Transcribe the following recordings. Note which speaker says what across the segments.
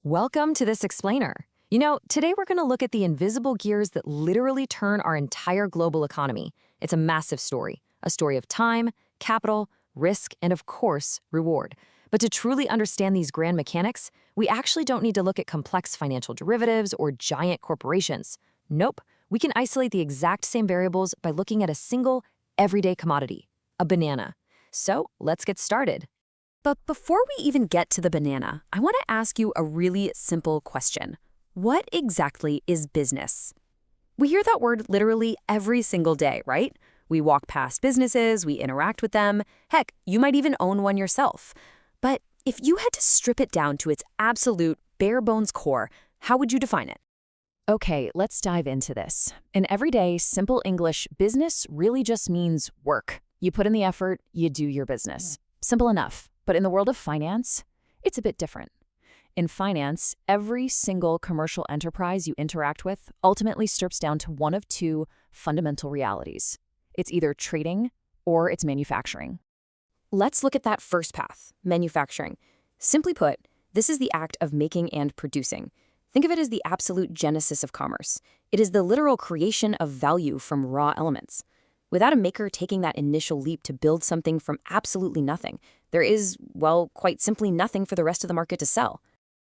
Speaker 1: Welcome to this explainer. Today we're going to look at the invisible gears that literally turn our entire global economy. It's a massive story, a story of time, capital, risk, and of course, reward. But to truly understand these grand mechanics, we actually don't need to look at complex financial derivatives or giant corporations. Nope, we can isolate the exact same variables by looking at a single, everyday commodity, a banana. So let's get started.
Speaker 2: But before we even get to the banana, I want to ask you a really simple question. What exactly is business? We hear that word literally every single day, right? We walk past businesses, we interact with them. Heck, you might even own one yourself. But if you had to strip it down to its absolute bare-bones core, how would you define it?
Speaker 3: Okay, let's dive into this. In everyday, simple English, business really just means work. You put in the effort, you do your business. Simple enough. But in the world of finance, it's a bit different. In finance, every single commercial enterprise you interact with ultimately strips down to one of two fundamental realities. It's either trading or it's manufacturing.
Speaker 2: Let's look at that first path, manufacturing. Simply put, this is the act of making and producing. Think of it as the absolute genesis of commerce. It is the literal creation of value from raw elements. Without a maker taking that initial leap to build something from absolutely nothing, there is, well, quite simply nothing for the rest of the market to sell.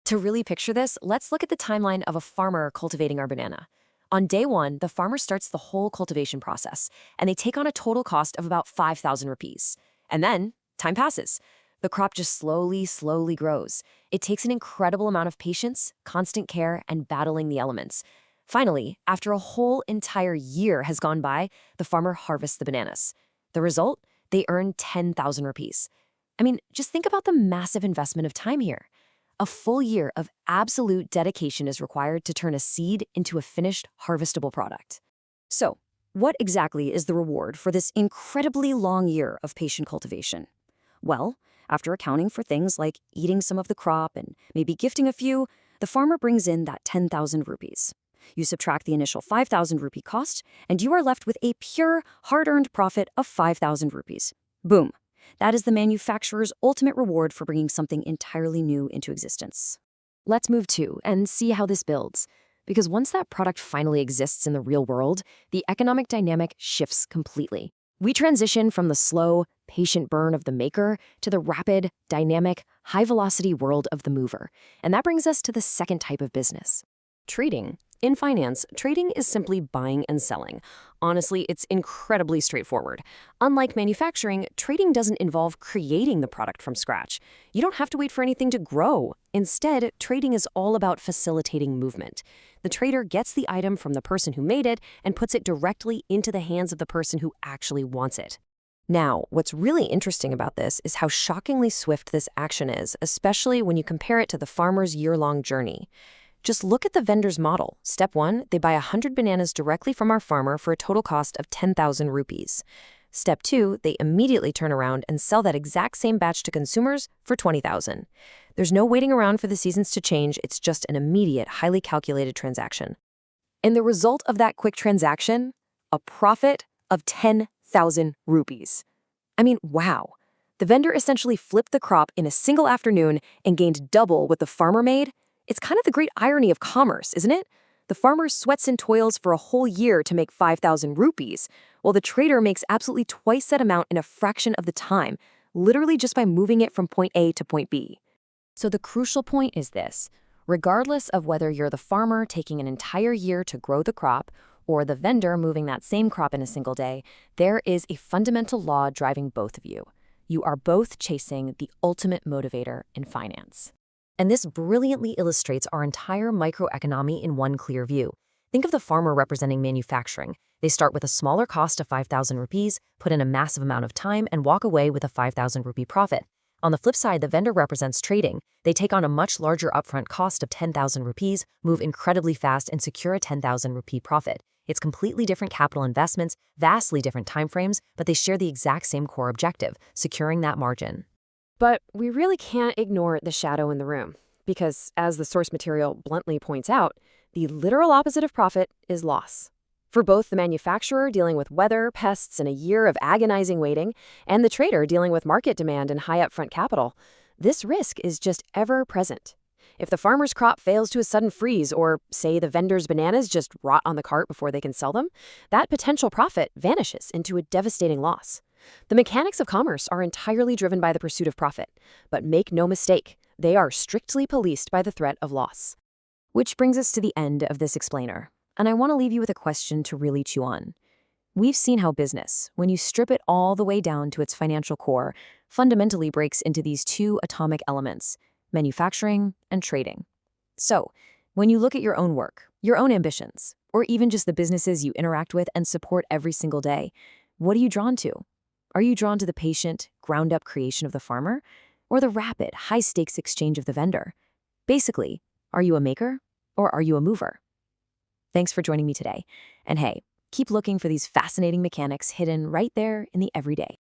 Speaker 1: To really picture this, let's look at the timeline of a farmer cultivating our banana. On day one, the farmer starts the whole cultivation process, and they take on a total cost of about 5,000 rupees. And then, time passes. The crop just slowly grows. It takes an incredible amount of patience, constant care, and battling the elements. Finally, after a whole entire year has gone by, the farmer harvests the bananas. The result? They earn 10,000 rupees. I mean, just think about the massive investment of time here. A full year of absolute dedication is required to turn a seed into a finished, harvestable product.
Speaker 2: So, what exactly is the reward for this incredibly long year of patient cultivation? Well, after accounting for things like eating some of the crop and maybe gifting a few, the farmer brings in that 10,000 rupees. You subtract the initial 5,000 rupee cost, and you are left with a pure, hard-earned profit of 5,000 rupees. Boom. That is the manufacturer's ultimate reward for bringing something entirely new into existence.
Speaker 1: Let's move to and see how this builds. Because once that product finally exists in the real world, the economic dynamic shifts completely. We transition from the slow, patient burn of the maker to the rapid, dynamic, high-velocity world of the mover. And that brings us to the second type of business.
Speaker 2: Trading. In finance, trading is simply buying and selling. Honestly, it's incredibly straightforward. Unlike manufacturing, trading doesn't involve creating the product from scratch. You don't have to wait for anything to grow. Instead, trading is all about facilitating movement. The trader gets the item from the person who made it and puts it directly into the hands of the person who actually wants it.
Speaker 1: Now, what's really interesting about this is how shockingly swift this action is, especially when you compare it to the farmer's year-long journey. Just look at the vendor's model. Step 1, they buy 100 bananas directly from our farmer for a total cost of 10,000 rupees. Step 2, they immediately turn around and sell that exact same batch to consumers for 20,000. There's no waiting around for the seasons to change, it's just an immediate, highly calculated transaction. And the result of that quick transaction? A profit of 10,000 rupees. I mean, wow. The vendor essentially flipped the crop in a single afternoon and gained double what the farmer made. It's kind of the great irony of commerce, isn't it? The farmer sweats and toils for a whole year to make 5,000 rupees, while the trader makes absolutely twice that amount in a fraction of the time, literally just by moving it from point A to point B.
Speaker 3: So the crucial point is this. Regardless of whether you're the farmer taking an entire year to grow the crop or the vendor moving that same crop in a single day, there is a fundamental law driving both of you. You are both chasing the ultimate motivator in finance.
Speaker 1: And this brilliantly illustrates our entire microeconomy in one clear view. Think of the farmer representing manufacturing. They start with a smaller cost of 5,000 rupees, put in a massive amount of time, and walk away with a 5,000 rupee profit. On the flip side, the vendor represents trading. They take on a much larger upfront cost of 10,000 rupees, move incredibly fast, and secure a 10,000 rupee profit. It's completely different capital investments, vastly different timeframes, but they share the exact same core objective, securing that margin.
Speaker 4: But we really can't ignore the shadow in the room, because as the source material bluntly points out, the literal opposite of profit is loss. For both the manufacturer dealing with weather, pests, and a year of agonizing waiting, and the trader dealing with market demand and high upfront capital, this risk is just ever present. If the farmer's crop fails to a sudden freeze, or say the vendor's bananas just rot on the cart before they can sell them, that potential profit vanishes into a devastating loss. The mechanics of commerce are entirely driven by the pursuit of profit, but make no mistake, they are strictly policed by the threat of loss.
Speaker 2: Which brings us to the end of this explainer, and I want to leave you with a question to really chew on. We've seen how business, when you strip it all the way down to its financial core, fundamentally breaks into these two atomic elements: manufacturing and trading. So, when you look at your own work, your own ambitions, or even just the businesses you interact with and support every single day, what are you drawn to? Are you drawn to the patient, ground-up creation of the farmer, or the rapid, high-stakes exchange of the vendor? Basically, are you a maker or are you a mover? Thanks for joining me today. And hey, keep looking for these fascinating mechanics hidden right there in the everyday.